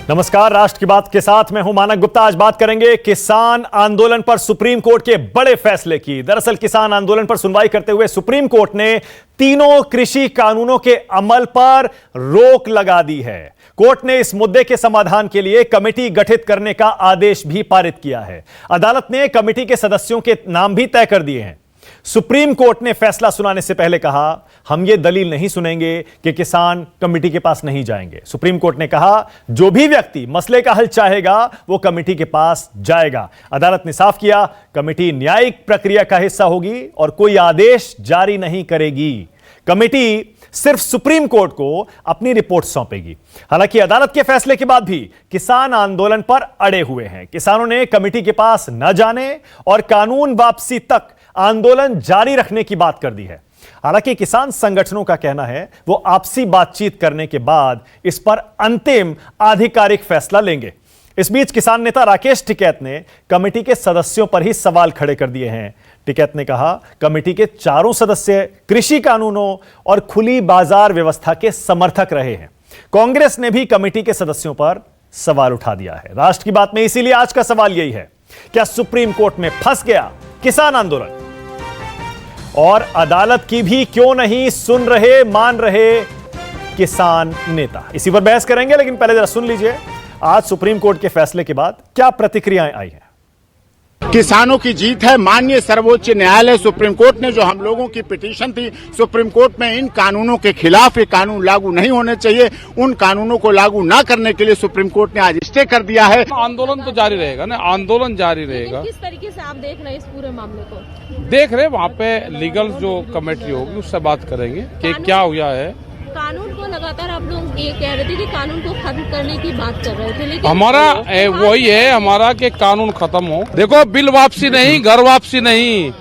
नमस्कार, राष्ट्र की बात के साथ मैं हूं मानक गुप्ता। आज बात करेंगे किसान आंदोलन पर सुप्रीम कोर्ट के बड़े फैसले की। दरअसल किसान आंदोलन पर सुनवाई करते हुए सुप्रीम कोर्ट ने तीनों कृषि कानूनों के अमल पर रोक लगा दी है। कोर्ट ने इस मुद्दे के समाधान के लिए कमेटी गठित करने का आदेश भी पारित किया है। अदालत ने कमेटी के सदस्यों के नाम भी तय कर दिए हैं। सुप्रीम कोर्ट ने फैसला सुनाने से पहले कहा, हम यह दलील नहीं सुनेंगे कि किसान कमेटी के पास नहीं जाएंगे। सुप्रीम कोर्ट ने कहा, जो भी व्यक्ति मसले का हल चाहेगा वो कमेटी के पास जाएगा। अदालत ने साफ किया, कमेटी न्यायिक प्रक्रिया का हिस्सा होगी और कोई आदेश जारी नहीं करेगी। कमेटी सिर्फ सुप्रीम कोर्ट को अपनी रिपोर्ट सौंपेगी। हालांकि अदालत के फैसले के बाद भी किसान आंदोलन पर अड़े हुए हैं। किसानों ने कमेटी के पास न जाने और कानून वापसी तक आंदोलन जारी रखने की बात कर दी है। हालांकि किसान संगठनों का कहना है वो आपसी बातचीत करने के बाद इस पर अंतिम आधिकारिक फैसला लेंगे। इस बीच किसान नेता राकेश टिकैत ने कमेटी के सदस्यों पर ही सवाल खड़े कर दिए हैं। टिकैत ने कहा, कमेटी के चारों सदस्य कृषि कानूनों और खुली बाजार व्यवस्था के समर्थक रहे हैं। कांग्रेस ने भी कमेटी के सदस्यों पर सवाल उठा दिया है। राष्ट्र की बात में इसीलिए आज का सवाल यही है, क्या सुप्रीम कोर्ट में फंस गया किसान आंदोलन? और अदालत की भी क्यों नहीं सुन रहे, मान रहे किसान नेता? इसी पर बहस करेंगे, लेकिन पहले जरा सुन लीजिए आज सुप्रीम कोर्ट के फैसले के बाद क्या प्रतिक्रियाएं आई हैं। किसानों की जीत है। माननीय सर्वोच्च न्यायालय सुप्रीम कोर्ट ने जो हम लोगों की पिटीशन थी सुप्रीम कोर्ट में, इन कानूनों के खिलाफ, ये कानून लागू नहीं होने चाहिए, उन कानूनों को लागू न करने के लिए सुप्रीम कोर्ट ने आज स्टे कर दिया है। आंदोलन तो जारी रहेगा ना, आंदोलन जारी रहेगा। किस तरीके से आप देख रहे हैं इस पूरे मामले को? देख रहे, वहाँ पे लीगल जो कमेटी होगी उससे बात करेंगे कि क्या हुआ है। कानून को लगातार आप लोग ये कह रहे थे कि कानून को खत्म करने की बात कर रहे थे, लेकिन हमारा वही है हमारा कि कानून खत्म हो। देखो, बिल वापसी नहीं, घर वापसी नहीं,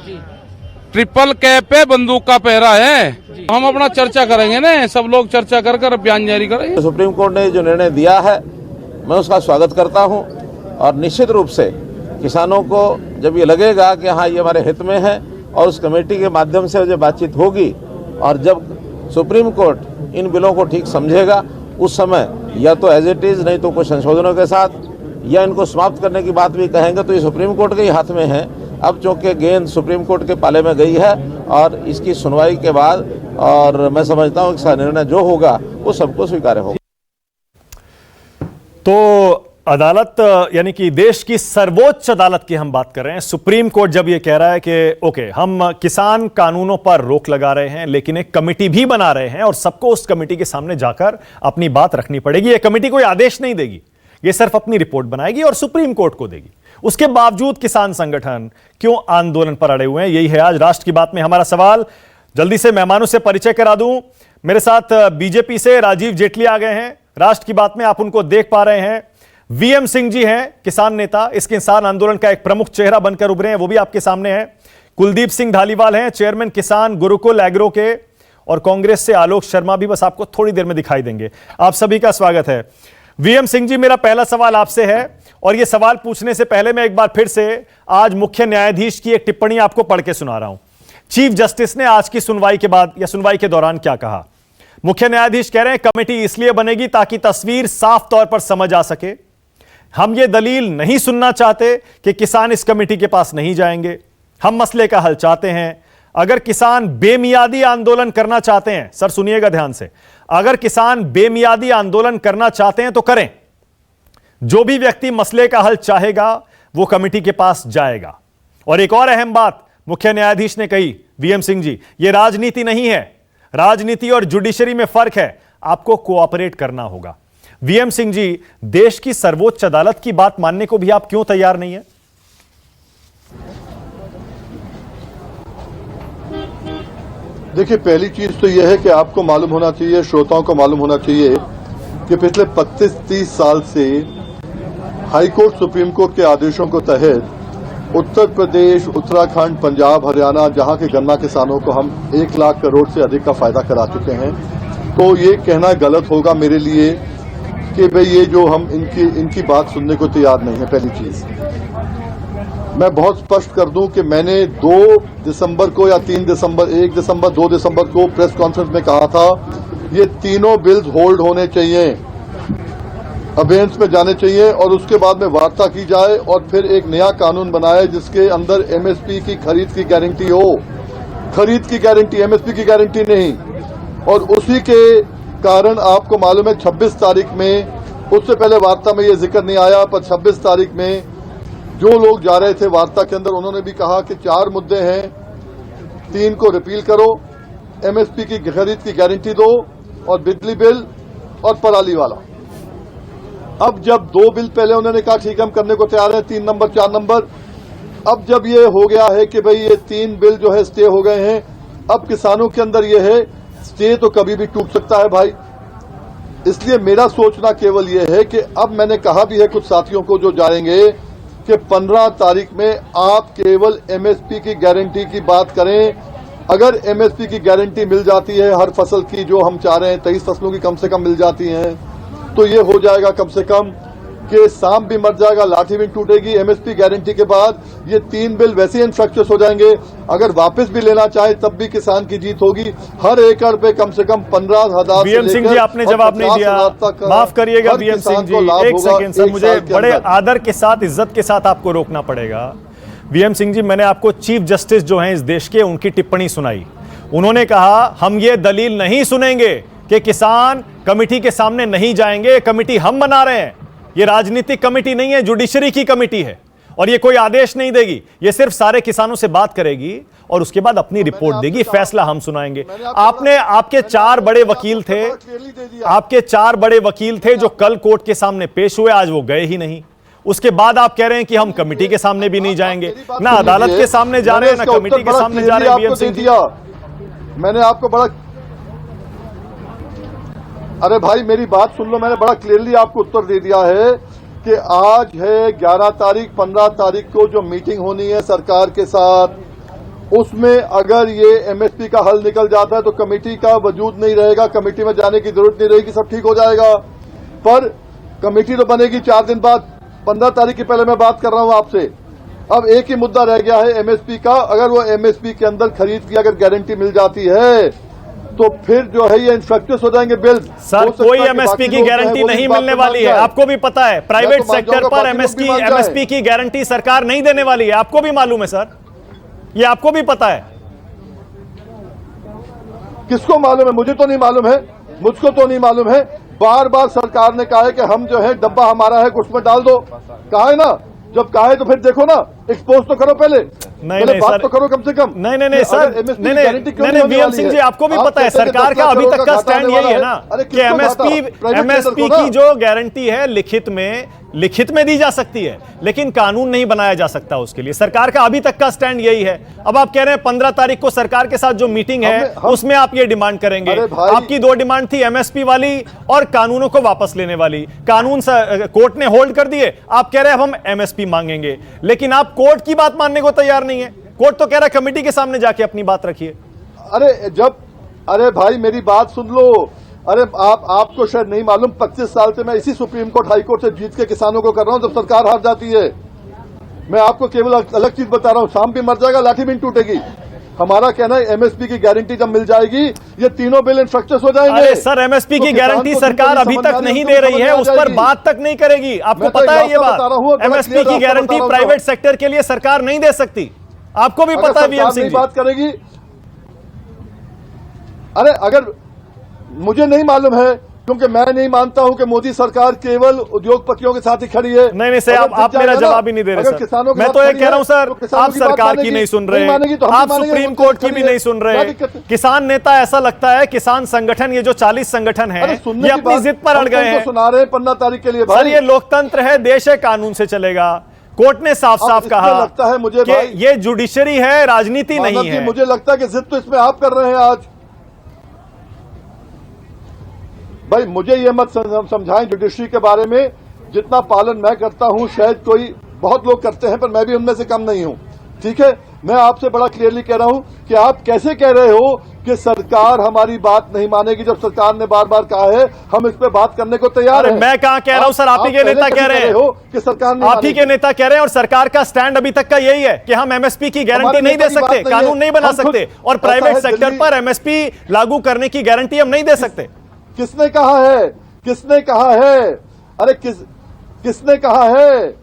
ट्रिपल कैप पे बंदूक का पहरा है। हम अपना चर्चा करेंगे ना, सब लोग चर्चा कर कर बयान जारी करेंगे। सुप्रीम कोर्ट ने जो निर्णय दिया है मैं उसका स्वागत करता हूं और निश्चित रूप से किसानों को जब ये लगेगा कि हाँ ये हमारे हित में है और उस कमेटी के माध्यम से जो बातचीत होगी और जब सुप्रीम कोर्ट इन बिलों को ठीक समझेगा उस समय या तो एज इट इज, नहीं तो कुछ संशोधनों के साथ, या इनको समाप्त करने की बात भी कहेंगे तो ये सुप्रीम कोर्ट के ही हाथ में है। अब चूंकि गेंद सुप्रीम कोर्ट के पाले में गई है और इसकी सुनवाई के बाद और मैं समझता हूँ इसका निर्णय जो होगा वो सबको स्वीकार्य होगा। तो अदालत यानी कि देश की सर्वोच्च अदालत की हम बात कर रहे हैं। सुप्रीम कोर्ट जब यह कह रहा है कि ओके, हम किसान कानूनों पर रोक लगा रहे हैं लेकिन एक कमेटी भी बना रहे हैं और सबको उस कमेटी के सामने जाकर अपनी बात रखनी पड़ेगी। यह कमेटी कोई आदेश नहीं देगी, यह सिर्फ अपनी रिपोर्ट बनाएगी और सुप्रीम कोर्ट को देगी। उसके बावजूद किसान संगठन क्यों आंदोलन पर अड़े हुए हैं, यही है आज राष्ट्र की बात में हमारा सवाल। जल्दी से मेहमानों से परिचय करा दूं। मेरे साथ बीजेपी से राजीव जेटली आ गए हैं। राष्ट्र की बात में आप उनको देख पा रहे हैं। वीएम सिंह जी हैं, किसान नेता, इस किसान आंदोलन का एक प्रमुख चेहरा बनकर उभरे हैं, वो भी आपके सामने हैं। कुलदीप सिंह धालीवाल हैं, चेयरमैन किसान गुरुकुल एग्रो के। और कांग्रेस से आलोक शर्मा भी बस आपको थोड़ी देर में दिखाई देंगे। आप सभी का स्वागत है। वीएम सिंह जी, मेरा पहला सवाल आपसे है और यह सवाल पूछने से पहले मैं एक बार फिर से आज मुख्य न्यायाधीश की एक टिप्पणी आपको पढ़ के सुना रहा हूं। चीफ जस्टिस ने आज की सुनवाई के बाद या सुनवाई के दौरान क्या कहा? मुख्य न्यायाधीश कह रहे हैं, कमेटी इसलिए बनेगी ताकि तस्वीर साफ तौर पर समझ आ सके। हम ये दलील नहीं सुनना चाहते कि किसान इस कमेटी के पास नहीं जाएंगे। हम मसले का हल चाहते हैं। अगर किसान बेमियादी आंदोलन करना चाहते हैं, सर सुनिएगा ध्यान से, अगर किसान बेमियादी आंदोलन करना चाहते हैं तो करें। जो भी व्यक्ति मसले का हल चाहेगा वो कमेटी के पास जाएगा। और एक और अहम बात मुख्य न्यायाधीश ने कही, वीएम सिंह जी, यह राजनीति नहीं है। राजनीति और जुडिशरी में फर्क है, आपको कोऑपरेट करना होगा। वीएम सिंह जी, देश की सर्वोच्च अदालत की बात मानने को भी आप क्यों तैयार नहीं है? देखिए, पहली चीज तो यह है कि आपको मालूम होना चाहिए, श्रोताओं को मालूम होना चाहिए कि पिछले 25-30 साल से हाईकोर्ट, सुप्रीम कोर्ट के आदेशों के तहत उत्तर प्रदेश, उत्तराखंड, पंजाब, हरियाणा, जहां के गन्ना किसानों को हम 1 लाख करोड़ से अधिक का फायदा करा चुके हैं। तो ये कहना गलत होगा मेरे लिए कि भाई ये जो हम इनकी बात सुनने को तैयार नहीं है। पहली चीज मैं बहुत स्पष्ट कर दूं कि मैंने 2 दिसंबर को या 3 दिसंबर, 1 दिसंबर, 2 दिसंबर को प्रेस कॉन्फ्रेंस में कहा था ये तीनों बिल्स होल्ड होने चाहिए। अबेयंस में जाने चाहिए और उसके बाद में वार्ता की जाए और फिर एक नया कानून बनाए जिसके अंदर एमएसपी की खरीद की गारंटी हो। खरीद की गारंटी, एमएसपी की गारंटी नहीं। और उसी के कारण आपको मालूम है 26 तारीख में, उससे पहले वार्ता में ये जिक्र नहीं आया, पर 26 तारीख में जो लोग जा रहे थे वार्ता के अंदर, उन्होंने भी कहा कि 4 मुद्दे हैं, 3 को रिपील करो, एमएसपी की खरीद की गारंटी दो और बिजली बिल और पराली वाला। अब जब 2 बिल पहले उन्होंने कहा ठीक है हम करने को तैयार हैं, 3 नंबर 4 नंबर, अब जब ये हो गया है कि भाई ये 3 बिल जो है स्टे हो गए हैं, अब किसानों के अंदर ये है स्टे तो कभी भी टूट सकता है भाई। इसलिए मेरा सोचना केवल ये है कि अब मैंने कहा भी है कुछ साथियों को जो जाएंगे कि 15 तारीख में आप केवल एमएसपी की गारंटी की बात करें। अगर एमएसपी की गारंटी मिल जाती है हर फसल की, जो हम चाह रहे हैं 23 फसलों की कम से कम मिल जाती हैं, तो ये हो जाएगा कम से कम कि सांप भी मर जाएगा, लाठी भी टूटेगी। एमएसपी गारंटी के बाद ये 3 बिल वैसे ही इन्फ्रक्चर्स हो जाएंगे। अगर वापस भी लेना चाहे तब भी किसान की जीत होगी। हर एकड़ पे कम से कम 15,000 बीएम सिंह जी आपने जवाब नहीं दिया, माफ करिएगा बीएम सिंह जी, एक सेकंड सर, मुझे बड़े आदर के साथ, इज्जत के साथ आपको रोकना पड़ेगा। बीएम सिंह जी, मैंने आपको चीफ जस्टिस जो हैं इस देश के, उनकी टिप्पणी सुनाई। उन्होंने कहा हम ये दलील नहीं सुनेंगे कि किसान कमेटी के सामने नहीं जाएंगे, कमेटी हम बना रहे हैं, ये राजनीतिक कमेटी नहीं है, जुडिशरी की कमेटी है और ये कोई आदेश नहीं देगी, ये सिर्फ सारे किसानों से बात करेगी और उसके बाद अपनी रिपोर्ट देगी, फैसला हम सुनाएंगे। आपने, आपके 4 बड़े वकील थे, आपके 4 बड़े वकील थे जो कल कोर्ट के सामने पेश हुए, आज वो गए ही नहीं। उसके बाद आप कह रहे हैं कि हम कमेटी के सामने भी नहीं जाएंगे, ना अदालत के सामने जा रहे हैं, ना कमेटी के सामने जा रहे हैं। बीएम सिंह जी, मैंने आपको बड़ा, अरे भाई मेरी बात सुन लो, मैंने बड़ा क्लियरली आपको उत्तर दे दिया है कि आज है 11 तारीख, 15 तारीख को जो मीटिंग होनी है सरकार के साथ, उसमें अगर ये एमएसपी का हल निकल जाता है तो कमेटी का वजूद नहीं रहेगा, कमेटी में जाने की जरूरत नहीं रहेगी, सब ठीक हो जाएगा। पर कमेटी तो बनेगी 4 दिन बाद, 15 तारीख की पहले मैं बात कर रहा हूं आपसे। अब एक ही मुद्दा रह गया है एमएसपी का। अगर वो एमएसपी के अंदर खरीद की अगर गारंटी मिल जाती है तो फिर जो है ये इंस्ट्रक्टर्स हो जाएंगे बिल। सर कोई एमएसपी की गारंटी नहीं मिलने वाली है, आपको भी पता है। प्राइवेट सेक्टर पर एमएसपी की गारंटी सरकार नहीं देने वाली है, आपको भी मालूम है सर, ये आपको भी पता है। किसको मालूम है? मुझे तो नहीं मालूम है, मुझको तो नहीं मालूम है। बार बार सरकार ने कहा है कि हम जो है डब्बा हमारा है, उसमें डाल दो। कहा है ना, जब कहा है तो फिर देखो ना, एक्सपोज तो करो पहले, नहीं बात सर, तो करो कम से कम। नहीं सर, नहीं बीएम सिंह जी, आपको भी पता है सरकार का अभी तक का स्टैंड यही है ना कि एमएसपी की जो गारंटी है लिखित में दी जा सकती है, लेकिन कानून नहीं बनाया जा सकता उसके लिए। सरकार का अभी तक का स्टैंड यही है। अब आप कह रहे हैं 15 तारीख को सरकार के साथ जो मीटिंग है उसमें आप ये डिमांड करेंगे। आपकी 2 डिमांड थी, एमएसपी वाली और कानूनों को वापस लेने वाली। कानून कोर्ट ने होल्ड कर दिए, आप कह रहे हैं हम एमएसपी मांगेंगे, लेकिन आप कोर्ट की बात मानने को तैयार नहीं है। कोर्ट तो कह रहा है कमेटी के सामने जाके अपनी बात रखिए। अरे भाई मेरी बात सुन लो। अरे आपको शायद नहीं मालूम, 25 साल से मैं इसी सुप्रीम कोर्ट हाई कोर्ट से जीत के किसानों को कर रहा हूं जब सरकार हार जाती है। मैं आपको केवल अलग चीज बता रहा हूं, सांप भी मर जाएगा, लाठी भी टूटेगी। हमारा कहना है एमएसपी की गारंटी जब मिल जाएगी ये तीनों बिल इंस्ट्रक्चर्स हो जाएंगे। अरे सर, एमएसपी की गारंटी सरकार अभी तक नहीं दे रही है, उस पर बात तक नहीं करेगी। आपको पता है ये बात, एमएसपी की गारंटी प्राइवेट सेक्टर के लिए सरकार नहीं दे सकती, आपको भी पता है बीएम सिंह जी। बात करेगी। अरे अगर मुझे नहीं मालूम है, क्योंकि मैं नहीं मानता हूं कि मोदी सरकार केवल उद्योगपतियों के साथ ही खड़ी है। नहीं सर, आप मेरा जवाब ही नहीं दे रहे सर। मैं तो ये कह रहा हूं सर, आप सरकार की नहीं सुन रहे, आप सुप्रीम कोर्ट की भी नहीं सुन रहे। किसान नेता ऐसा लगता है, किसान संगठन, ये जो 40 संगठन है, ये अपनी जिद पर अड़ गए हैं। सुना रहे हैं 15 तारीख के लिए। सर ये लोकतंत्र है, देश है, कानून से चलेगा। कोर्ट ने साफ साफ कहा लगता है मुझे कि ये जुडिशरी है, राजनीति नहीं है। मुझे लगता है कि जिद तो इसमें आप कर रहे हैं आज। भाई मुझे ये मत समझाएं जुडिशरी के बारे में, जितना पालन मैं करता हूं शायद कोई बहुत लोग करते हैं, पर मैं भी उनमें से कम नहीं हूं। ठीक है, मैं आपसे बड़ा क्लियरली कह रहा हूं कि आप कैसे कह रहे हो कि सरकार हमारी बात नहीं मानेगी, जब सरकार ने बार बार कहा है हम इस पे बात करने को तैयार हैं। मैं कहां कह रहा हूं सर, आप ही के नेता कह रहे हो कि सरकार ने, आप ही के नेता कह रहे हैं, और सरकार का स्टैंड अभी तक का यही है कि हम एमएसपी की गारंटी नहीं दे सकते, कानून नहीं बना सकते, और प्राइवेट सेक्टर पर एमएसपी लागू करने की गारंटी हम नहीं दे सकते। किसने कहा है? किसने कहा है? अरे किसने कहा है?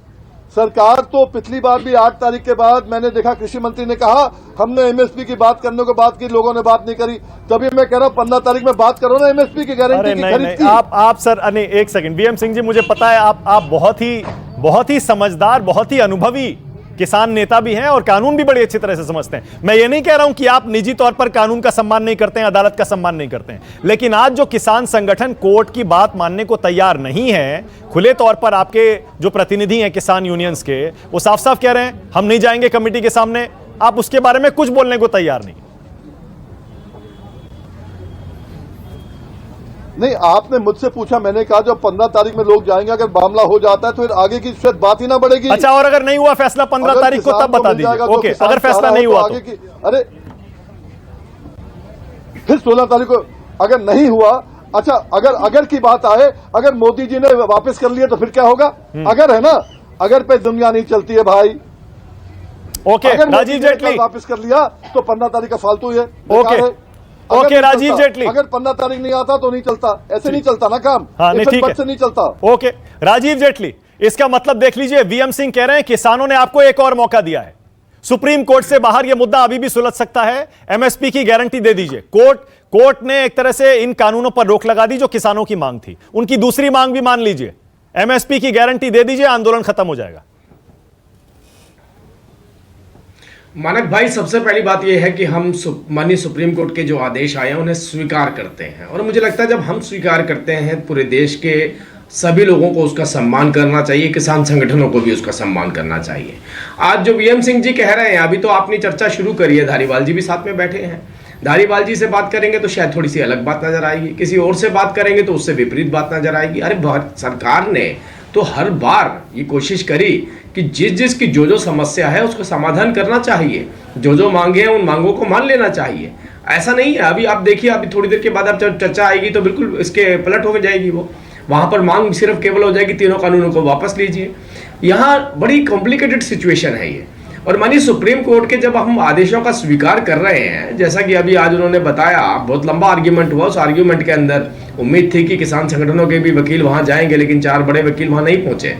सरकार तो पिछली बार भी 8 तारीख के बाद मैंने देखा कृषि मंत्री ने कहा हमने एमएसपी की बात करने को बात की, लोगों ने बात नहीं करी। तभी मैं कह रहा हूं 15 तारीख में बात करो ना एमएसपी की गारंटी की खरीद की। आप सर, नहीं एक सेकंड, बीएम सिंह जी, मुझे पता है आप बहुत ही समझदार, बहुत ही अनुभवी किसान नेता भी हैं और कानून भी बड़ी अच्छी तरह से समझते हैं। मैं ये नहीं कह रहा हूं कि आप निजी तौर पर कानून का सम्मान नहीं करते हैं, अदालत का सम्मान नहीं करते हैं, लेकिन आज जो किसान संगठन कोर्ट की बात मानने को तैयार नहीं है, खुले तौर पर आपके जो प्रतिनिधि हैं किसान यूनियंस के, वो साफ साफ कह रहे हैं हम नहीं जाएंगे कमेटी के सामने, आप उसके बारे में कुछ बोलने को तैयार नहीं। नहीं, आपने मुझसे पूछा, मैंने कहा जब 15 तारीख में लोग जाएंगे, अगर मामला हो जाता है तो फिर आगे की शायद बात ही ना बढ़ेगी। अच्छा, और अगर नहीं हुआ फैसला 15 तारीख को तब बता दीजिए। ओके, अगर फैसला नहीं हुआ तो अरे फिर 16 तारीख को अगर नहीं हुआ, अच्छा अगर की बात आए, अगर मोदी जी ने वापस कर लिया तो फिर क्या होगा? अगर है ना, अगर पे दुनिया नहीं चलती है भाई। ओके, राजीव जेटली वापस कर लिया तो 15 तारीख का फालतू है। ओके, राजीव जेटली, अगर 15 तारीख नहीं आता तो नहीं चलता, ऐसे नहीं चलता ना काम। हाँ, नहीं, ठीक है, से नहीं चलता। ओके, राजीव जेटली, इसका मतलब देख लीजिए, वीएम सिंह कह रहे हैं किसानों ने आपको एक और मौका दिया है, सुप्रीम कोर्ट से बाहर यह मुद्दा अभी भी सुलझ सकता है, एमएसपी की गारंटी दे दीजिए। कोर्ट ने एक तरह से इन कानूनों पर रोक लगा दी जो किसानों की मांग थी, उनकी दूसरी मांग भी मान लीजिए, एमएसपी की गारंटी दे दीजिए, आंदोलन खत्म हो जाएगा। मानक भाई, सबसे पहली बात यह है कि हम माननीय सुप्रीम कोर्ट के जो आदेश आए हैं उन्हें स्वीकार करते हैं, और मुझे लगता है जब हम स्वीकार करते हैं पूरे देश के सभी लोगों को उसका सम्मान करना चाहिए, किसान संगठनों को भी उसका सम्मान करना चाहिए। आज जो वीएम सिंह जी कह रहे हैं, अभी तो आपने चर्चा शुरू करी है, धारीवाल जी भी साथ में बैठे हैं, धारीवाल जी से बात करेंगे तो शायद थोड़ी सी अलग बात नजर आएगी, किसी और से बात करेंगे तो उससे विपरीत बात नजर आएगी। अरे सरकार ने तो हर बार ये कोशिश करी कि जिसकी जो समस्या है उसको समाधान करना चाहिए, जो मांगे हैं उन मांगों को मान लेना चाहिए। ऐसा नहीं है, अभी आप देखिए, अभी थोड़ी देर के बाद अब चर्चा आएगी तो बिल्कुल इसके पलट हो जाएगी, वो वहां पर मांग सिर्फ केवल हो जाएगी तीनों कानूनों को वापस लीजिए। यहाँ बड़ी कॉम्प्लिकेटेड सिचुएशन है ये। और मानिए सुप्रीम कोर्ट के जब हम आदेशों का स्वीकार कर रहे हैं, जैसा कि अभी आज उन्होंने बताया, बहुत लंबा आर्ग्यूमेंट हुआ, उस आर्ग्यूमेंट के अंदर उम्मीद थी कि किसान संगठनों के भी वकील वहां जाएंगे, लेकिन 4 बड़े वकील वहां नहीं पहुंचे।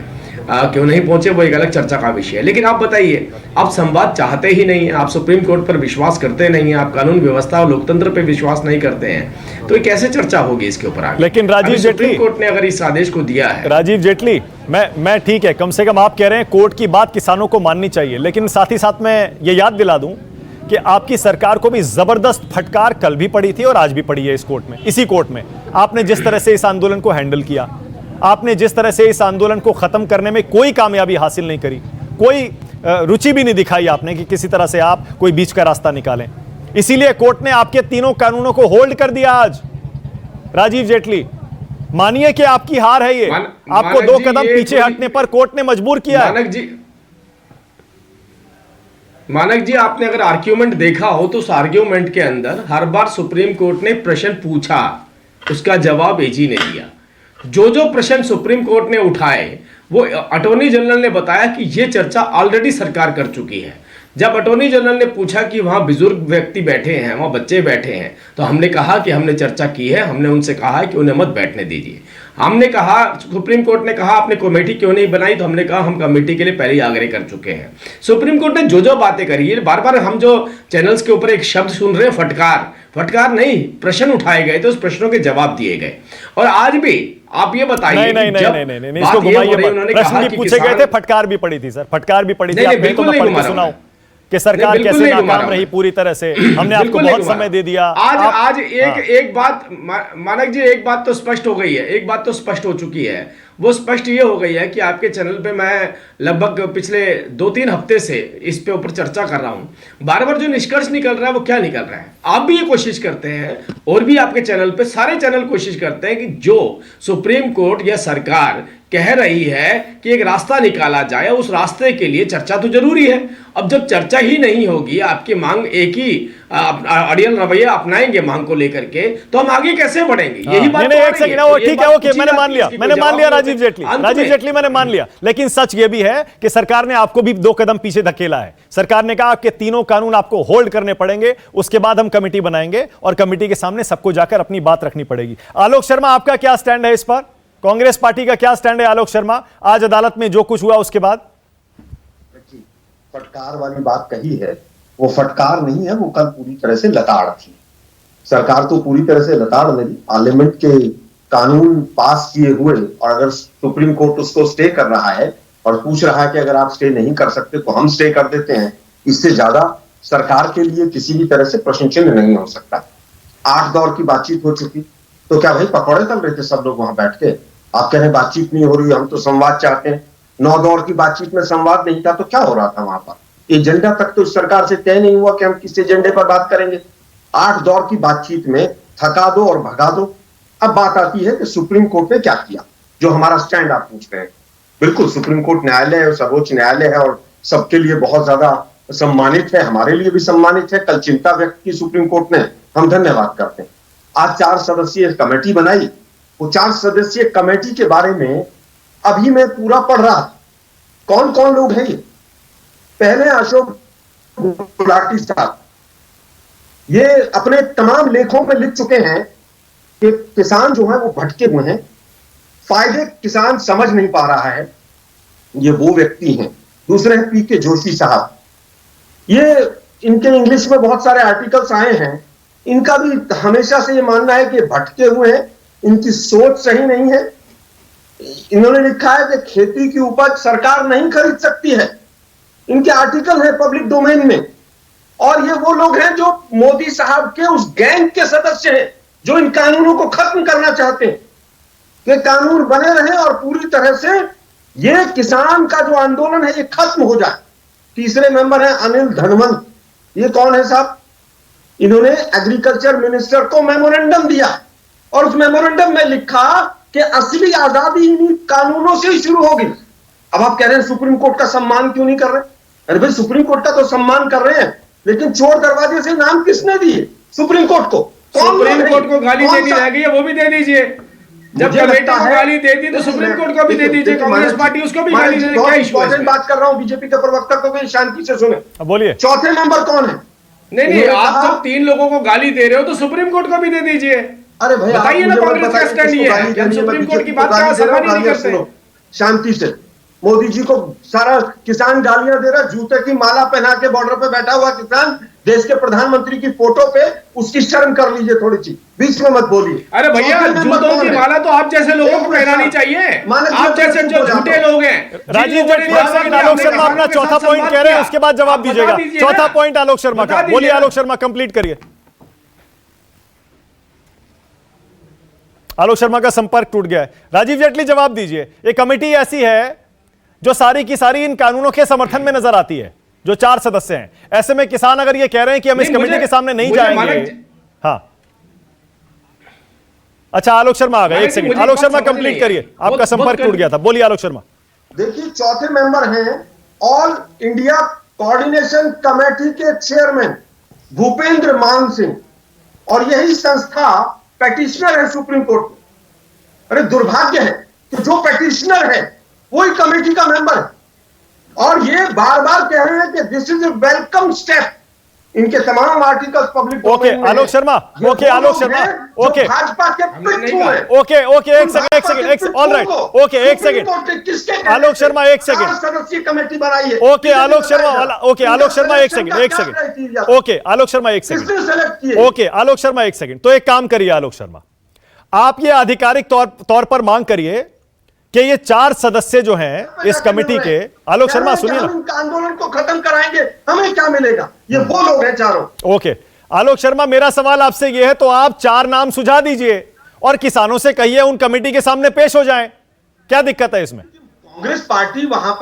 क्यों नहीं पहुंचे वो एक अलग चर्चा का विषय है। लेकिन आप बताइए, आप संवाद चाहते ही नहीं है, आप सुप्रीम कोर्ट पर विश्वास करते नहीं है, आप कानून व्यवस्था और लोकतंत्र पर विश्वास नहीं करते हैं, तो कैसे चर्चा होगी इसके ऊपर आगे? लेकिन राजीव जेटली, सुप्रीम कोर्ट ने अगर इस आदेश को दिया है, राजीव जेटली, मैं ठीक है, कम से कम आप कह रहे हैं कोर्ट की बात किसानों को माननी चाहिए, लेकिन साथ ही साथ मैं ये याद दिला दूं कि आपकी सरकार को भी जबरदस्त फटकार कल भी पड़ी थी और आज भी पड़ी है इस कोर्ट में, इसी कोर्ट में। आपने जिस तरह से इस आंदोलन को हैंडल किया, आपने जिस तरह से इस आंदोलन को खत्म करने में कोई कामयाबी हासिल नहीं करी, कोई रुचि भी नहीं दिखाई आपने कि किसी तरह से आप कोई बीच का रास्ता निकालें, इसीलिए कोर्ट ने आपके तीनों कानूनों को होल्ड कर दिया आज। राजीव जेटली, मानिए कि आपकी हार है ये, आपको 2 कदम पीछे हटने पर कोर्ट ने मजबूर किया है। मानक जी, आपने अगर आर्ग्यूमेंट देखा हो तो उस आर्ग्यूमेंट के अंदर हर बार सुप्रीम कोर्ट ने प्रश्न पूछा, उसका जवाब एजी ने दिया। जो प्रश्न सुप्रीम कोर्ट ने उठाए वो अटॉर्नी जनरल ने बताया कि ये चर्चा ऑलरेडी सरकार कर चुकी है। जब अटॉर्नी जनरल ने पूछा कि वहां बुजुर्ग व्यक्ति बैठे हैं, वहां बच्चे बैठे हैं, तो हमने कहा कि हमने चर्चा की है, हमने उनसे कहा कि उन्हें मत बैठने दीजिए। हमने कहा, सुप्रीम कोर्ट ने कहा आपने कमेटी क्यों नहीं बनाई, तो हमने कहा हम कमेटी के लिए पहले ही आग्रह कर चुके हैं। सुप्रीम कोर्ट ने जो बातें करी है, बार बार हम जो चैनल्स के ऊपर एक शब्द सुन रहे हैं, फटकार नहीं, प्रश्न उठाए गए थे, उस प्रश्नों के जवाब दिए गए। और आज भी आप ये बताइए, नहीं, इसको घुमाइए मत। प्रश्न भी पूछे गए थे, फटकार भी पड़ी थी सर, फटकार भी पड़ी थी। आप बिल्कुल पढ़ के सुनाओ कि सरकार कैसे नाकाम रही पूरी तरह से, हमने आपको बहुत समय दे दिया। आज एक बात मानक जी, एक बात तो स्पष्ट हो गई है, एक बात तो स्पष्ट हो चुकी है, वो स्पष्ट ये हो गई है कि आपके चैनल पे मैं लगभग पिछले 2-3 हफ्ते से इस पे ऊपर चर्चा कर रहा हूं। बार बार जो निष्कर्ष निकल रहा है वो क्या निकल रहा है, आप भी ये कोशिश करते हैं और भी आपके चैनल पे सारे चैनल कोशिश करते हैं कि जो सुप्रीम कोर्ट या सरकार कह रही है कि एक रास्ता निकाला जाए, उस रास्ते के लिए चर्चा तो जरूरी है। अब जब चर्चा ही नहीं होगी, आपकी मांग एक ही अड़ियल रवैया अपनाएंगे मांग को लेकर के, तो हम आगे कैसे बढ़ेंगे? यही बात ठीक है, ओके, मैंने मान लिया राजीव जेटली, मैंने मान लिया। लेकिन सच ये भी है कि सरकार ने आपको भी 2 कदम पीछे धकेला है। सरकार ने कहा कि तीनों कानून आपको होल्ड करने पड़ेंगे, उसके बाद हम कमेटी बनाएंगे और कमेटी के सामने सबको जाकर अपनी बात रखनी पड़ेगी। आलोक शर्मा, आपका क्या स्टैंड है इस पर? कांग्रेस पार्टी का क्या स्टैंड है आलोक शर्मा आज अदालत में जो कुछ हुआ उसके बाद? फटकार वाली बात कही है, वो फटकार नहीं है, वो कल पूरी तरह से लताड़ थी। सरकार तो पूरी तरह से लताड़ नहीं, पार्लियामेंट के कानून पास किए हुए और अगर सुप्रीम कोर्ट उसको स्टे कर रहा है और पूछ रहा है कि अगर आप स्टे नहीं कर सकते तो हम स्टे कर देते हैं, इससे ज्यादा सरकार के लिए किसी भी तरह से प्रश्न चिन्ह नहीं हो सकता। 8 दौर की बातचीत हो चुकी, तो क्या भाई पकौड़े तल रहे थे सब लोग वहां बैठ के? आप कह रहे हैं बातचीत नहीं हो रही, हम तो संवाद चाहते हैं। 9 दौर की बातचीत में संवाद नहीं था तो क्या हो रहा था वहां पर? एजेंडा तक तो इस सरकार से तय नहीं हुआ कि हम किस एजेंडे पर बात करेंगे। 8 दौर की बातचीत में थका दो और भगा दो। अब बात आती है कि सुप्रीम कोर्ट ने क्या किया, जो हमारा स्टैंड आप पूछ रहे हैं। बिल्कुल सुप्रीम कोर्ट न्यायालय है, सर्वोच्च न्यायालय है और सबके लिए बहुत ज्यादा सम्मानित है, हमारे लिए भी सम्मानित है। कल चिंता व्यक्त की सुप्रीम कोर्ट ने, हम धन्यवाद करते हैं। आज 4 सदस्यीय कमेटी बनाई, वो 4 सदस्यीय कमेटी के बारे में अभी मैं पूरा पढ़ रहा था। कौन कौन लोग हैं ये? पहले अशोक गुलाटी साहब, ये अपने तमाम लेखों में लिख चुके हैं कि किसान जो है वो भटके हुए हैं, फायदे किसान समझ नहीं पा रहा है, ये वो व्यक्ति हैं। दूसरे हैं पी के जोशी साहब, ये इनके इंग्लिश में बहुत सारे आर्टिकल्स आए हैं। इनका भी हमेशा से ये मानना है कि भटके हुए हैं, इनकी सोच सही नहीं है। इन्होंने लिखा है कि खेती की उपज सरकार नहीं खरीद सकती है, इनके आर्टिकल है पब्लिक डोमेन में। और ये वो लोग हैं जो मोदी साहब के उस गैंग के सदस्य हैं जो इन कानूनों को खत्म करना चाहते हैं कि कानून बने रहे और पूरी तरह से ये किसान का जो आंदोलन है ये खत्म हो जाए। तीसरे मेंबर है अनिल धनवंत, ये कौन है साहब? इन्होंने एग्रीकल्चर मिनिस्टर को मेमोरेंडम दिया और उस मेमोरेंडम में लिखा कि असली आजादी इन कानूनों से ही शुरू होगी। अब आप कह रहे हैं सुप्रीम कोर्ट का सम्मान क्यों नहीं कर रहे? अरे भाई सुप्रीम कोर्ट का तो सम्मान कर रहे हैं, लेकिन चोर दरवाजे से नाम किसने दिए सुप्रीम कोर्ट को? सुप्रीम कोर्ट को गाली देनी रह गई है, वो भी दे दीजिए। जब कमेटी को गाली दे दी तो सुप्रीम कोर्ट को भी दे दीजिए, कांग्रेस पार्टी उसको भी गाली दे। क्या इशू है? बात कर रहा हूं, बीजेपी के प्रवक्ता को भी शांति से सुने। बोलिए। चौथे नंबर कौन है? नहीं, आप जब 3 लोगों को गाली दे रहे हो तो सुप्रीम कोर्ट को भी दे दीजिए। अरे भाई बताइए ना, कांग्रेस का स्टैंड ये है कि हम सुप्रीम कोर्ट की बात का सम्मान नहीं करते। शांति से। मोदी जी को सारा किसान गालियां दे रहा, जूते की माला पहना के बॉर्डर पे बैठा हुआ किसान, देश के प्रधानमंत्री की फोटो पे, उसकी शर्म कर लीजिए थोड़ी सी, बीच में मत बोलिए। अरे भैया, जूतों की माला तो आप जैसे लोगों को पहनानी चाहिए, आप जैसे जो झूठे लोग हैं। राजीव जेटली, एक सेकंड, आलोक शर्मा अपना चौथा पॉइंट कह रहे हैं, उसके बाद जवाब दीजिएगा। चौथा पॉइंट आलोक शर्मा का, बोलिए आलोक शर्मा, कंप्लीट करिए। आलोक शर्मा का संपर्क टूट गया है। राजीव जेटली जवाब दीजिए। एक कमेटी ऐसी है जो सारी की सारी इन कानूनों के समर्थन में नजर आती है, जो 4 सदस्य हैं। ऐसे में किसान अगर ये कह रहे हैं कि हम इस कमेटी के सामने नहीं जाएंगे। हाँ, अच्छा आलोक शर्मा आ गए, एक सेकंड आलोक शर्मा कंप्लीट करिए, आपका संपर्क टूट गया था। बोलिए आलोक शर्मा। देखिए, चौथे मेंबर हैं ऑल इंडिया कोऑर्डिनेशन कमेटी के चेयरमैन भूपेंद्र मान सिंह, और यही संस्था पेटिशनर है सुप्रीम कोर्ट में। अरे दुर्भाग्य है कि जो पेटिशनर है वही कमेटी का मेंबर है, और ये बार बार कह रहे हैं कि this is a welcome step. इनके तमाम articles public okay Alok Sharma, okay Alok Sharma, okay Bhajpa के ओके ओके, एक सेकंड, ऑल राइट, ओके एक सेकंड आलोक शर्मा, एक सेकंड सदस्यीय कमेटी बनाई है। ओके आलोक शर्मा, ओके आलोक शर्मा, एक सेकंड, ओके आलोक शर्मा, एक सेकंड, ओके आलोक शर्मा, एक सेकंड। तो एक काम करिए आलोक शर्मा, आप ये आधिकारिक तौर पर मांग करिए कि ये 4 सदस्य जो हैं इस कमेटी के, आलोक शर्मा सुनिए ना, आंदोलन को खत्म कराएंगे, हमें क्या मिलेगा? ये वो लोग हैं चारों। ओके आलोक शर्मा, मेरा सवाल आपसे ये है, तो आप 4 नाम सुझा दीजिए और किसानों से कहिए उन कमेटी के सामने पेश हो जाएं। क्या दिक्कत है इसमें? कांग्रेस पार्टी वहां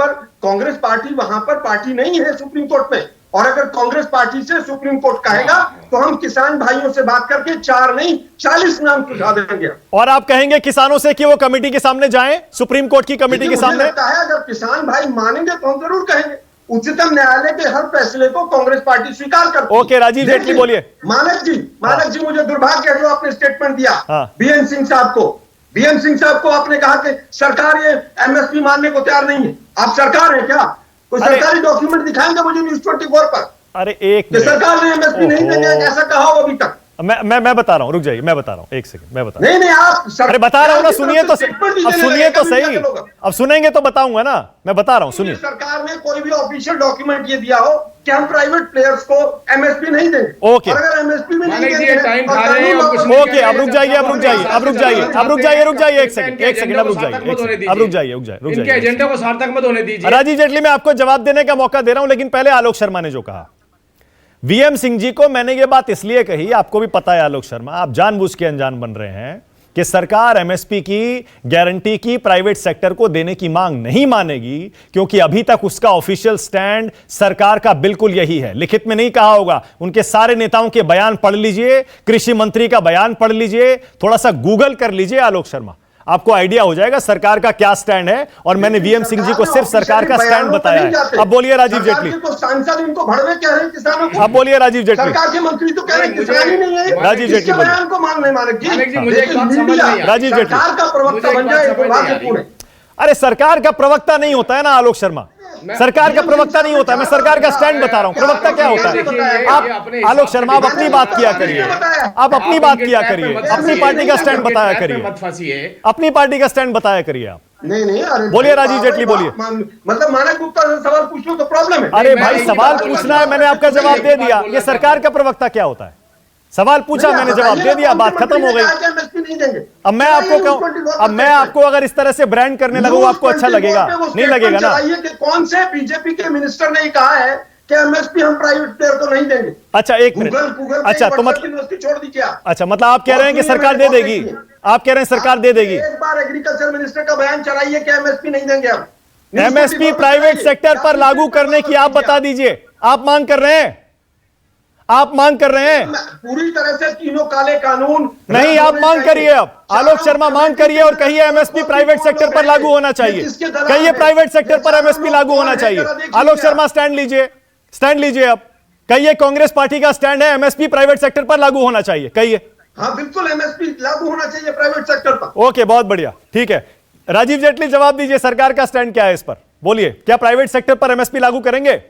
पर पार्टी नहीं है सुप्रीम कोर्ट में, और अगर कांग्रेस पार्टी से सुप्रीम कोर्ट कहेगा तो हम किसान भाइयों से बात करके 4 नहीं 40 नाम सुझा देंगे। और आप कहेंगे किसानों से कि वो कमेटी के सामने जाएं, सुप्रीम कोर्ट की कमेटी के सामने? लगता है अगर किसान भाई मानेंगे तो हम जरूर कहेंगे। उच्चतम न्यायालय के हर फैसले को कांग्रेस पार्टी स्वीकार करती है। ओके राजीव जेटली बोलिए। मानक जी, मुझे दुर्भाग्य है जो आपने स्टेटमेंट दिया बीएन सिंह साहब को आपने कहा कि सरकार ये एमएसपी मानने को तैयार नहीं है। आप सरकार है क्या? कोई सरकारी डॉक्यूमेंट दिखाएंगे मुझे न्यूज़ 24 पर? अरे एक सरकार ने एमएसपी नहीं देंगे ऐसा कहा हो अभी तक? मैं बता रहा हूं, रुक जाइए, मैं बता रहा हूं, एक सेकंड, मैं बता रहा नहीं आप हूं। अरे बता रहा हूं ना, सुनिए तो अब सुनिए तो सही, अब सुनेंगे तो बताऊंगा ना, मैं बता रहा हूं, सुनिए। सरकार ने कोई भी ऑफिशियल डॉक्यूमेंट ये दिया हो कि हम प्राइवेट प्लेयर्स को एमएसपी नहीं देंगे, ओके, और अगर एमएसपी में नहीं मानिक जी, देंगे टाइम और खा रहे हैं, कानून अब कुछ वापस- ओके, अब रुक जाइए, अब रुक जाइए, अब रुक जाइए, अब रुक जाइए, रुक जाइए, एक सेकंड, एक सेकंड, अब रुक जाइए, अब रुक जाइए, रुक जाइए, रुक इनके जाइए। एजेंडे को सार्थक मत होने दीजिए। राजीव जेटली, मैं आपको जवाब देने का मौका दे रहा हूं, लेकिन पहले आलोक शर्मा ने जो कहा, वीएम सिंह जी को मैंने ये बात इसलिए कही, आपको भी पता है आलोक शर्मा, आप जानबूझ के अनजान बन रहे हैं कि सरकार एमएसपी की गारंटी की प्राइवेट सेक्टर को देने की मांग नहीं मानेगी, क्योंकि अभी तक उसका ऑफिशियल स्टैंड सरकार का बिल्कुल यही है। लिखित में नहीं कहा होगा, उनके सारे नेताओं के बयान पढ़ लीजिए, कृषि मंत्री का बयान पढ़ लीजिए, थोड़ा सा गूगल कर लीजिए आलोक शर्मा, आपको आइडिया हो जाएगा सरकार का क्या स्टैंड है। और मैंने वीएम सिंह जी को सिर्फ सरकार का स्टैंड बताया है। अब बोलिए राजीव जेटली, सांसद इनको भड़वे कह रहे हैं किसानों को। अब बोलिए राजीव जेटली, सरकार के मंत्री तो कह रहे हैं किसान ही नहीं है, राजीव जेटली इसके बोलिए। बयान को मान नहीं मानिक जी, मुझे एक बात समझ नहीं आ रही। राजीव जेटली, सरकार का प्रवक्ता बन जाए दुर्भाग्यपूर्ण है। अरे सरकार का प्रवक्ता नहीं होता है ना आलोक शर्मा, सरकार का प्रवक्ता नहीं होता है, मैं सरकार का स्टैंड बता रहा हूं। प्रवक्ता क्या होता है? आप आलोक शर्मा, आप अपनी बात किया करिए, आप अपनी बात किया करिए, अपनी पार्टी का स्टैंड बताया करिए, मत फंसिए, अपनी पार्टी का स्टैंड बताया करिए आप। नहीं अरे बोलिए राजीव जेटली, बोलिए। मतलब मानक गुप्ता से सवाल पूछ लो तो प्रॉब्लम है। अरे भाई, सवाल पूछना है, मैंने आपका जवाब दे दिया। ये सरकार का प्रवक्ता क्या होता है? सवाल पूछा, मैंने जवाब दे दिया, बात खत्म हो गई। अब मैं आपको कहूं, अब मैं आपको अगर इस तरह से ब्रांड करने लगूं, आपको अच्छा लगेगा? नहीं लगेगा ना। कौन से बीजेपी के मिनिस्टर ने कहा है कि एमएसपी हम प्राइवेट प्लेयर को नहीं देंगे? अच्छा, एक मिनट, अच्छा तो मतलब छोड़ दीजिए आप। अच्छा, मतलब आप कह रहे हैं कि सरकार दे देगी, आप कह रहे हैं सरकार दे देगी। एक बार एग्रीकल्चर मिनिस्टर का बयान चलाइए कि एमएसपी नहीं देंगे हम। एमएसपी प्राइवेट सेक्टर पर लागू करने की आप बता दीजिए, आप मांग कर रहे हैं, आप मांग कर रहे हैं पूरी तरह से तीनों काले कानून नहीं, आप मांग करिए। अब आलोक शर्मा मांग करिए और कहिए एमएसपी प्राइवेट सेक्टर पर लागू होना चाहिए, कहिए प्राइवेट सेक्टर पर एमएसपी लागू होना चाहिए। आलोक शर्मा स्टैंड लीजिए, स्टैंड लीजिए। अब कहिए कांग्रेस पार्टी का स्टैंड है एमएसपी प्राइवेट सेक्टर पर लागू होना चाहिए, कहिए। हाँ बिल्कुल, एमएसपी लागू होना चाहिए प्राइवेट सेक्टर पर। ओके, बहुत बढ़िया, ठीक है। राजीव जेटली जवाब दीजिए, सरकार का स्टैंड क्या है इस पर? बोलिए, क्या प्राइवेट सेक्टर पर एमएसपी लागू करेंगे?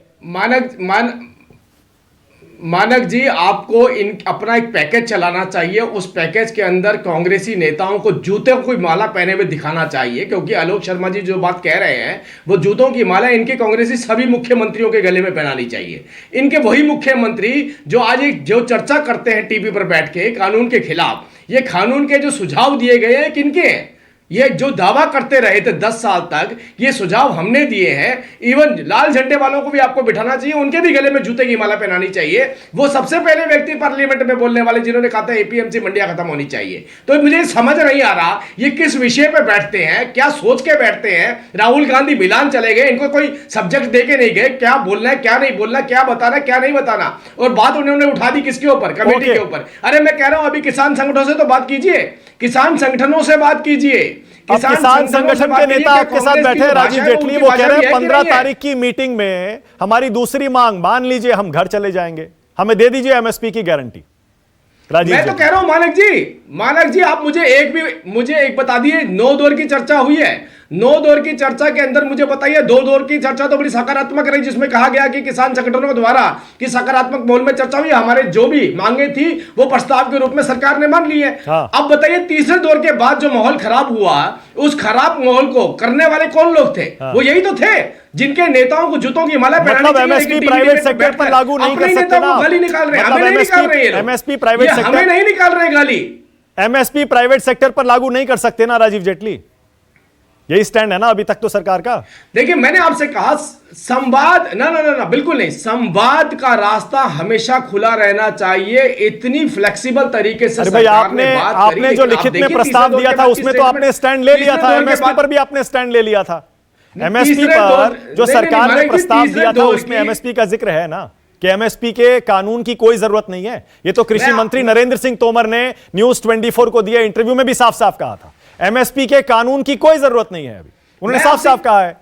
मानक जी, आपको अपना एक पैकेज चलाना चाहिए। उस पैकेज के अंदर कांग्रेसी नेताओं को जूते की माला पहने हुए दिखाना चाहिए, क्योंकि आलोक शर्मा जी जो बात कह रहे हैं वो जूतों की माला इनके कांग्रेसी सभी मुख्यमंत्रियों के गले में पहनानी चाहिए। इनके वही मुख्यमंत्री जो आज जो चर्चा करते हैं टीवी पर बैठ के कानून के खिलाफ, ये कानून के जो सुझाव दिए गए हैं किनके हैं? ये जो दावा करते रहे थे 10 साल तक, ये सुझाव हमने दिए हैं। इवन लाल झंडे वालों को भी आपको बिठाना चाहिए, उनके भी गले में जूते की माला पहनानी चाहिए। वो सबसे पहले व्यक्ति पार्लियामेंट में बोलने वाले जिन्होंने कहा था एपीएमसी मंडियां खत्म होनी चाहिए। तो मुझे समझ नहीं आ रहा ये किस विषय पे बैठते हैं, क्या सोच के बैठते हैं। राहुल गांधी मिलान चले गए, इनको कोई सब्जेक्ट दे के नहीं गए, क्या बोलना है क्या नहीं बोलना, क्या बताना क्या नहीं बताना, और बात उन्होंने उठा दी किसके ऊपर? कमेटी के ऊपर। अरे मैं कह रहा हूं अभी किसान संगठनों से तो बात कीजिए, किसान संगठनों से बात कीजिए। किसान संगठन के नेता आपके साथ बैठे हैं राजीव जेटली, वो कह रहे हैं 15 तारीख की मीटिंग में हमारी दूसरी मांग, मान लीजिए हम घर चले जाएंगे, हमें दे दीजिए एमएसपी की गारंटी। मैं तो कह रहा हूं मानक जी आप मुझे एक बता दिए। 9 दौर की चर्चा हुई है, 9 दौर की चर्चा के अंदर मुझे बताइए 2 दौर की चर्चा तो बड़ी सकारात्मक रही, जिसमें कहा गया कि किसान संगठनों द्वारा कि सकारात्मक माहौल में चर्चा हुई, हमारे जो भी मांगे थी वो प्रस्ताव के रूप में सरकार ने मान ली है। हाँ। अब बताइए तीसरे दौर के बाद जो माहौल खराब हुआ, उस खराब माहौल को करने वाले कौन लोग थे? हाँ। वो यही तो थे जिनके नेताओं को जूतों की माला मतलब एमएसपी प्राइवेट सेक्टर पर लागू नहीं कर सकते ना, गाली निकाल रहे हैं, हमें नहीं निकाल रहे हैं, एमएसपी प्राइवेट सेक्टर, हमें नहीं निकाल रहे गाली। एमएसपी प्राइवेट सेक्टर पर लागू नहीं कर सकते ना राजीव जेटली, यही स्टैंड है ना अभी तक तो सरकार का। देखिए मैंने आपसे कहा संवाद, ना बिल्कुल नहीं, संवाद का रास्ता हमेशा खुला रहना चाहिए। इतनी फ्लेक्सिबल तरीके से भाई आपने जो लिखित में प्रस्ताव दिया था उसमें तो आपने स्टैंड ले लिया था, एमएसपी पर भी आपने स्टैंड ले लिया था। एमएसपी पर जो सरकार ने प्रस्ताव दिया था उसमें एमएसपी का जिक्र है ना, कि एमएसपी के कानून की कोई जरूरत नहीं है। ये तो कृषि मंत्री नरेंद्र सिंह तोमर ने न्यूज 24 को दिए इंटरव्यू में भी साफ साफ कहा था, एमएसपी के कानून की कोई जरूरत नहीं है। अभी उन्होंने साफ साफ कहा है।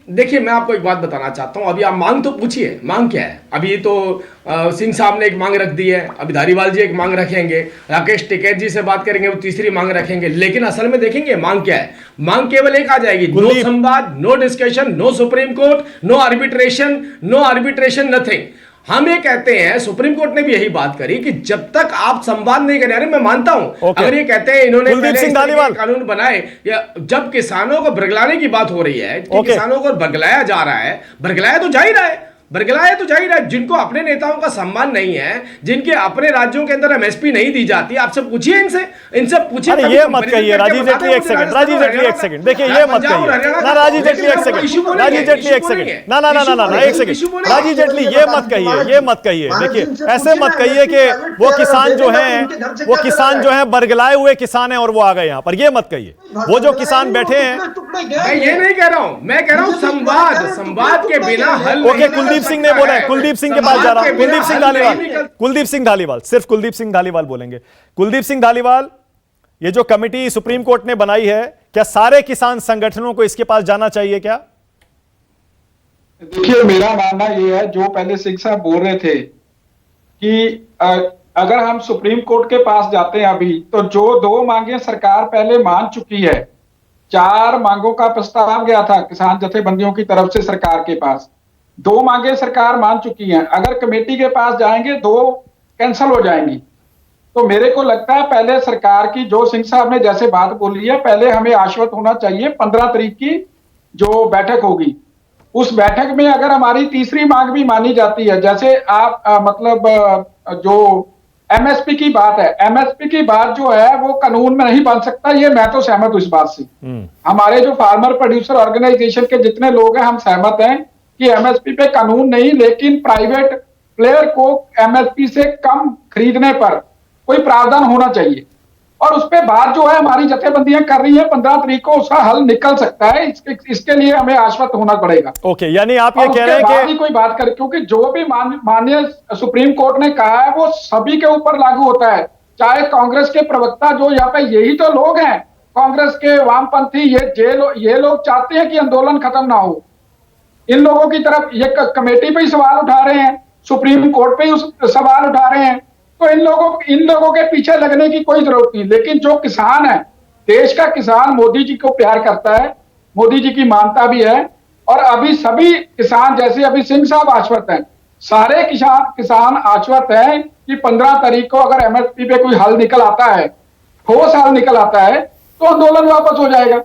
देखिए मैं आपको एक बात बताना चाहता हूं, अभी आप मांग तो पूछिए, मांग क्या है? अभी तो सिंह साहब ने एक मांग रख दी है, अभी धारीवाल जी एक मांग रखेंगे, राकेश टिकैत जी से बात करेंगे वो तीसरी मांग रखेंगे, लेकिन असल में देखेंगे मांग क्या है। मांग केवल एक आ जाएगी, नो संवाद, no discussion, no supreme court, no arbitration nothing. हम ये कहते हैं, सुप्रीम कोर्ट ने भी यही बात करी कि जब तक आप संवाद नहीं करें, अरे मैं मानता हूं अगर ये कहते हैं इन्होंने कानून बनाए, या जब किसानों को बरगलाने की बात हो रही है कि किसानों को बरगलाया जा रहा है, बरगलाया तो जा ही रहा है, बरगलाया तो जा ही रहा है। जिनको अपने नेताओं का सम्मान नहीं है, जिनके अपने राज्यों के अंदर एमएसपी नहीं दी जाती, आपसे पूछिए, इनसे पूछिए। अरे ये मत कहिए राजीव जेटली, एक सेकंड राजीव जेटली, एक सेकंड देखिए, ये मत कहिए ना राजीव जेटली, एक सेकंड राजीव जेटली, एक सेकंड ना ना ना ना ना एक सेकंड राजीव जेटली, ये मत कहिए, ये मत कहिए। देखिए ऐसे मत कहिए कि वो किसान जो है बरगलाए हुए किसान है और वो आ गए यहाँ पर, ये मत कहिए। वो जो किसान बैठे हैं, मैं ये नहीं कह रहा हूं, मैं कह रहा हूं संवाद के बिना हल। ओके, कुलदीप सिंह ने बोला है, कुलदीप सिंह के पास जा रहा हूं, कुलदीप सिंह धालीवाल, सिर्फ कुलदीप सिंह धालीवाल बोलेंगे। कुलदीप सिंह धालीवाल, ये जो कमेटी सुप्रीम कोर्ट ने बनाई है, क्या सारे किसान संगठनों को इसके पास जाना चाहिए क्या? देखिए मेरा मानना यह है, जो पहले सिंह साहब बोल रहे थे कि अगर हम सुप्रीम कोर्ट के पास जाते हैं अभी, तो जो 2 मांगे सरकार पहले मान चुकी है, 4 मांगों का प्रस्ताव गया था किसान जथेबंदियों की तरफ से सरकार के पास, 2 मांगे सरकार मान चुकी हैं। अगर कमेटी के पास जाएंगे 2 कैंसिल हो जाएंगी। तो मेरे को लगता है पहले सरकार की, जो सिंह साहब ने जैसे बात बोली है, पहले हमें आश्वस्त होना चाहिए 15 तारीख की जो बैठक होगी, उस बैठक में अगर हमारी तीसरी मांग भी मानी जाती है, जैसे आप मतलब जो एमएसपी की बात है, एमएसपी की बात जो है वो कानून में नहीं बन सकता, ये मैं तो सहमत हूं इस बात से। हमारे जो फार्मर प्रोड्यूसर ऑर्गेनाइजेशन के जितने लोग हैं, हम सहमत हैं कि एमएसपी पे कानून नहीं, लेकिन प्राइवेट प्लेयर को एमएसपी से कम खरीदने पर कोई प्रावधान होना चाहिए। और उस पे बात जो है हमारी जथेबंदियां कर रही है, 15 तारीख को उसका हल निकल सकता है। इसके लिए हमें आश्वस्त होना पड़ेगा। ओके, यानी आप ये कह रहे हैं कि कोई बात करे, क्योंकि जो भी माननीय सुप्रीम कोर्ट ने कहा है वो सभी के ऊपर लागू होता है, चाहे कांग्रेस के प्रवक्ता जो यहाँ पे, यही तो लोग हैं कांग्रेस के वामपंथी, ये लोग चाहते हैं कि आंदोलन खत्म ना हो। इन लोगों की तरफ ये कमेटी पे ही सवाल उठा रहे हैं, सुप्रीम कोर्ट पे ही सवाल उठा रहे हैं, तो इन लोगों के पीछे लगने की कोई जरूरत नहीं। लेकिन जो किसान है, देश का किसान मोदी जी को प्यार करता है, मोदी जी की मानता भी है, और अभी सभी किसान, जैसे अभी सिंह साहब आश्वस्त हैं, सारे किसान आश्वस्त हैं कि 15 तारीख को अगर एमएसपी पे कोई हल निकल आता है, ठोस हल निकल आता है, तो आंदोलन वापस हो जाएगा।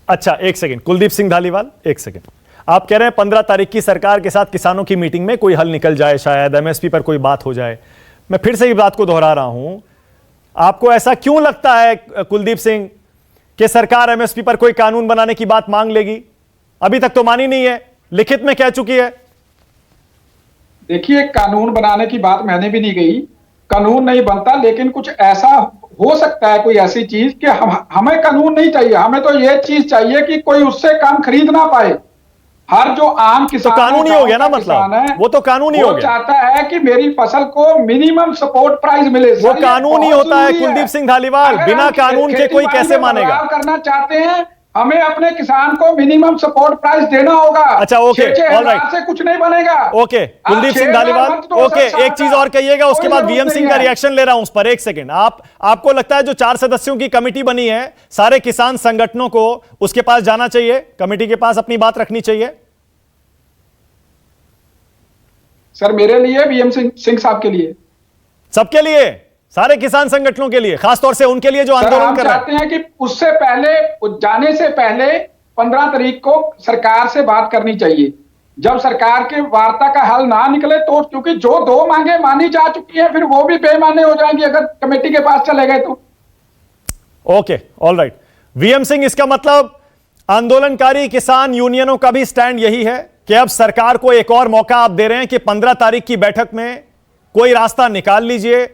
अच्छा, एक सेकंड कुलदीप सिंह धालीवाल, एक सेकंड, आप कह रहे हैं 15 तारीख की सरकार के साथ किसानों की मीटिंग में कोई हल निकल जाए, शायद एमएसपी पर कोई बात हो जाए। मैं फिर से इस बात को दोहरा रहा हूं, आपको ऐसा क्यों लगता है कुलदीप सिंह कि सरकार एमएसपी पर कोई कानून बनाने की बात मांग लेगी? अभी तक तो मानी नहीं है, लिखित में कह चुकी है। देखिए, कानून बनाने की बात मैंने भी नहीं कही, कानून नहीं बनता, लेकिन कुछ ऐसा हो सकता है, कोई ऐसी चीज कि हमें कानून नहीं चाहिए, हमें तो यह चीज चाहिए कि कोई उससे कम खरीद ना पाए। हर जो आम किसान, तो कानूनी हो गया ना, मतलब वो तो कानूनी हो गया। चाहता है कि मेरी फसल को मिनिमम सपोर्ट प्राइस मिले, वो कानूनी होता है कुलदीप सिंह धालीवाल, बिना कानून के कोई कैसे मानेगा? करना चाहते हैं, हमें अपने किसान को मिनिमम सपोर्ट प्राइस देना होगा। अच्छा, ओके, ऑलराइट, से कुछ नहीं बनेगा। ओके कुलदीप सिंह धालीवाल, ओके, एक चीज और कहिएगा, उसके बाद वीएम सिंह का रिएक्शन ले रहा हूं उस पर। एक सेकंड, आपको लगता है जो 4 सदस्यों की कमेटी बनी है, सारे किसान संगठनों को उसके पास जाना चाहिए, कमेटी के पास अपनी बात रखनी चाहिए? सर, मेरे लिए, वीएम सिंह साहब के लिए, सबके लिए, सारे किसान संगठनों के लिए, खासतौर से उनके लिए जो आंदोलन कर रहे हैं। चाहते हैं कि उससे पहले, जाने से पहले 15 तारीख को सरकार से बात करनी चाहिए। जब सरकार के वार्ता का हल ना निकले तो, क्योंकि जो 2 मांगे मानी जा चुकी है, फिर वो भी बेमाने हो जाएंगी अगर कमेटी के पास चले गए तो। ओके, ऑलराइट, वीएम सिंह, इसका मतलब आंदोलनकारी किसान यूनियनों का भी स्टैंड यही है कि अब सरकार को एक और मौका आप दे रहे हैं कि 15 तारीख की बैठक में कोई रास्ता निकाल लीजिए,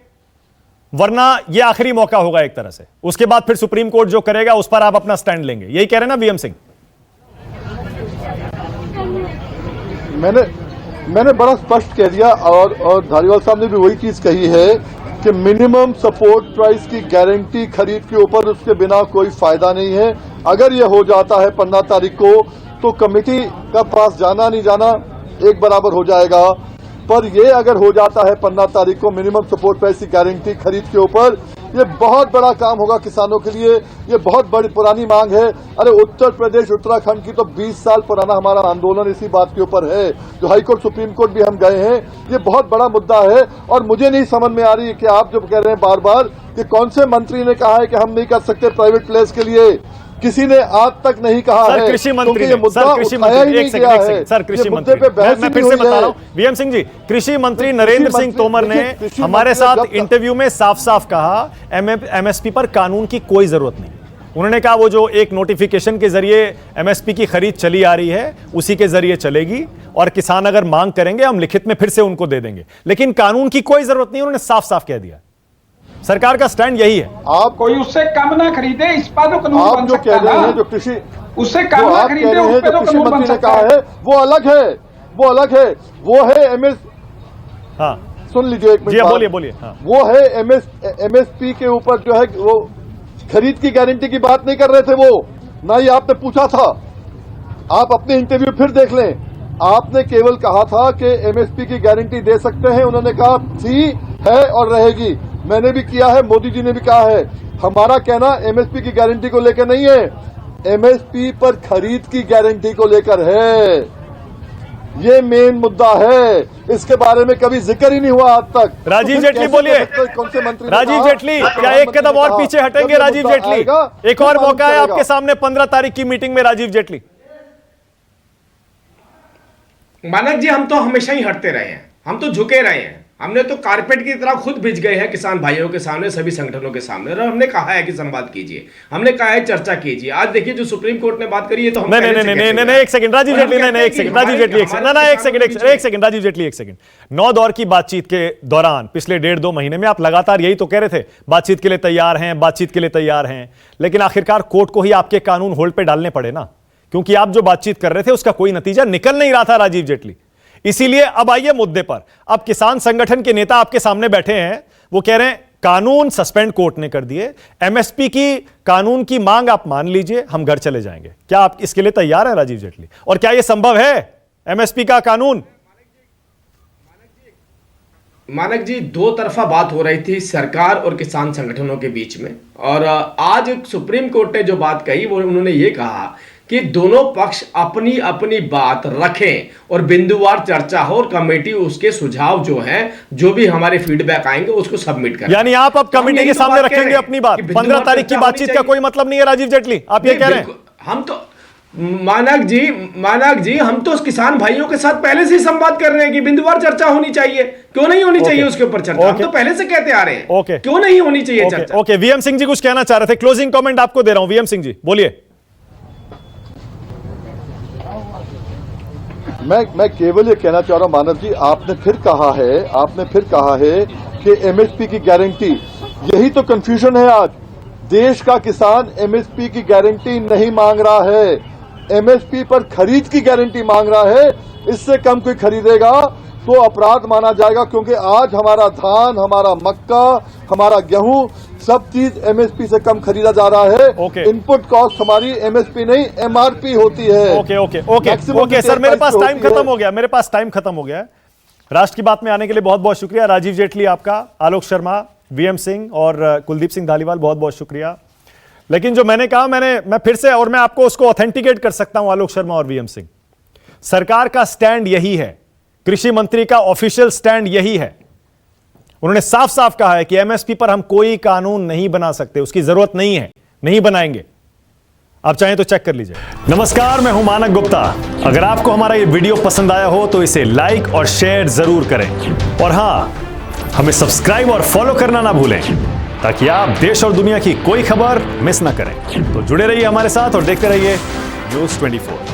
वरना यह आखिरी मौका होगा एक तरह से, उसके बाद फिर सुप्रीम कोर्ट जो करेगा उस पर आप अपना स्टैंड लेंगे, यही कह रहे हैं ना वीएम सिंह? मैंने बड़ा स्पष्ट कह दिया, और धारीवाल साहब ने भी वही चीज कही है कि मिनिमम सपोर्ट प्राइस की गारंटी खरीद के ऊपर, उसके बिना कोई फायदा नहीं है। अगर यह हो जाता है 15 तारीख को, तो कमेटी का पास जाना नहीं जाना एक बराबर हो जाएगा। पर यह अगर हो जाता है 15 तारीख को मिनिमम सपोर्ट प्राइस की गारंटी खरीद के ऊपर, ये बहुत बड़ा काम होगा किसानों के लिए। ये बहुत बड़ी पुरानी मांग है। अरे उत्तर प्रदेश उत्तराखंड की तो 20 साल पुराना हमारा आंदोलन इसी बात के ऊपर है, जो हाईकोर्ट सुप्रीम कोर्ट भी हम गए हैं। ये बहुत बड़ा मुद्दा है और मुझे नहीं समझ में आ रही कि आप जब कह रहे हैं बार बार कि कौन से मंत्री ने कहा है कि हम नहीं कर सकते प्राइवेट प्लेस के लिए, किसी ने आज तक नहीं कहा है। कृषि मंत्री ये मुद्दा उठाया ही नहीं गया है। सर कृषि ये मंत्री मुद्दे पे बहस मैं ही फिर नहीं से हुई बता है। रहा हूं, वीएम सिंह जी, कृषि मंत्री नरेंद्र सिंह तोमर ने हमारे साथ इंटरव्यू में साफ साफ कहा एमएसपी पर कानून की कोई जरूरत नहीं। उन्होंने कहा वो जो एक नोटिफिकेशन के जरिए एमएसपी की खरीद चली आ रही है उसी के जरिए चलेगी और किसान अगर मांग करेंगे हम लिखित में फिर से उनको दे देंगे, लेकिन कानून की कोई जरूरत नहीं। उन्होंने साफ साफ कह दिया, सरकार का स्टैंड यही है। आप कोई उससे कम ना खरीदे, इस पर तो कानून आप बन जो सकता कह रहे है हैं, ना। जो कृषि उससे जो कम ना आप कह खरीदे, रहे उस हैं, पे जो तो कृषि कानून बन मंत्री ने सकता कहा है। है वो अलग है, वो अलग है। वो है हाँ सुन लीजिए एक जी मिनट, बोलिए बोलिए। हाँ वो है एमएसपी के ऊपर जो है वो खरीद की गारंटी की बात नहीं कर रहे थे। वो ना ही आपने पूछा था, आप अपने इंटरव्यू फिर देख लें। आपने केवल कहा था कि एमएसपी की गारंटी दे सकते हैं, उन्होंने कहा थी, है और रहेगी। मैंने भी किया है, मोदी जी ने भी कहा है। हमारा कहना एमएसपी की गारंटी को लेकर नहीं है, एमएसपी पर खरीद की गारंटी को लेकर है। ये मेन मुद्दा है, इसके बारे में कभी जिक्र ही नहीं हुआ आज तक। राजीव तो फिर जेटली कैसे बोलिए। कह सकते हैं कौन से मंत्री ने राजीव कहा? जेटली, तो क्या एक प्रधानमंत्री कदम ने और कहा, पीछे जब हटेंगे ये राजीव मुद्दा जेटली? आएगा, एक फिर और मालूम मौका है चलेगा। आपके सामने 15 तारीख की मीटिंग में राजीव जेटली। मानक जी, हम तो हमेशा ही हटते रहे हैं, हम तो झुके रहे हैं। हमने तो कारपेट की तरह खुद भिज गए हैं किसान भाइयों के सामने, सभी संगठनों के सामने, और हमने कहा है कि संवाद कीजिए, हमने कहा है चर्चा कीजिए। आज देखिए जो सुप्रीम कोर्ट ने बात करी है तो हम नहीं एक सेकंड राजीव जेटली, नहीं एक सेकंड राजीव जेटली, एक सेकंड राजीव जेटली, एक सेकंड। 9 दौर की बातचीत के दौरान पिछले 1.5-2 महीने में आप लगातार यही तो कह रहे थे, बातचीत के लिए तैयार हैं, बातचीत के लिए तैयार हैं, लेकिन आखिरकार कोर्ट को ही आपके कानून होल्ड पे डालने पड़े ना, क्योंकि आप जो बातचीत कर रहे थे उसका कोई नतीजा निकल नहीं रहा था राजीव जेटली। इसीलिए अब आइए मुद्दे पर। अब किसान संगठन के नेता आपके सामने बैठे हैं, वो कह रहे हैं कानून सस्पेंड कोर्ट ने कर दिए, एमएसपी की कानून की मांग आप मान लीजिए, हम घर चले जाएंगे। क्या आप इसके लिए तैयार हैं राजीव जेटली? और क्या यह संभव है एमएसपी का कानून? मानक जी, दो तरफा बात हो रही थी सरकार और किसान संगठनों के बीच में, और आज सुप्रीम कोर्ट ने जो बात कही वो उन्होंने ये कहा कि दोनों पक्ष अपनी अपनी बात रखें और बिंदुवार चर्चा हो और कमेटी उसके सुझाव जो हैं, जो भी हमारे फीडबैक आएंगे उसको सबमिट करें। यानी आप अब कमेटी के सामने रखेंगे अपनी बात? 15 तारीख की बातचीत का कोई मतलब नहीं है राजीव जेटली, आप ये कह रहे हैं? हम तो मानक जी हम तो किसान भाइयों के साथ पहले से ही संवाद कर रहे हैं कि बिंदुवार चर्चा होनी चाहिए। क्यों नहीं होनी चाहिए उसके ऊपर चर्चा? हम तो पहले से कहते आ रहे हैं क्यों नहीं होनी चाहिए चर्चा। ओके, वीएम सिंह जी कुछ कहना चाह रहे थे, क्लोजिंग कमेंट आपको दे रहा हूं। वीएम सिंह जी बोलिए। मैं केवल ये कहना चाह रहा हूं मानव जी, आपने फिर कहा है कि एमएसपी की गारंटी, यही तो कंफ्यूजन है आज। देश का किसान एमएसपी की गारंटी नहीं मांग रहा है, एमएसपी पर खरीद की गारंटी मांग रहा है। इससे कम कोई खरीदेगा तो अपराध माना जाएगा, क्योंकि आज हमारा धान, हमारा मक्का, हमारा गेहूं, सब चीज एमएसपी से कम खरीदा जा रहा है। इनपुट कॉस्ट हमारी एमएसपी नहीं एमआरपी होती है। ओके सर, मेरे पास टाइम खत्म हो गया। राष्ट्र की बात में आने के लिए बहुत बहुत शुक्रिया राजीव जेटली आपका, आलोक शर्मा, वीएम सिंह और कुलदीप सिंह धालीवाल, बहुत बहुत शुक्रिया। लेकिन जो मैंने कहा मैं फिर से, और मैं आपको उसको ऑथेंटिकेट कर सकता हूं, आलोक शर्मा और वीएम सिंह, सरकार का स्टैंड यही है, कृषि मंत्री का ऑफिशियल स्टैंड यही है। उन्होंने साफ साफ कहा है कि एमएसपी पर हम कोई कानून नहीं बना सकते, उसकी जरूरत नहीं है, नहीं बनाएंगे। आप चाहें तो चेक कर लीजिए। नमस्कार, मैं हूं मानक गुप्ता। अगर आपको हमारा ये वीडियो पसंद आया हो तो इसे लाइक और शेयर जरूर करें, और हां, हमें सब्सक्राइब और फॉलो करना ना भूलें, ताकि आप देश और दुनिया की कोई खबर मिस ना करें। तो जुड़े रहिए हमारे साथ और देखते रहिए न्यूज़ 24।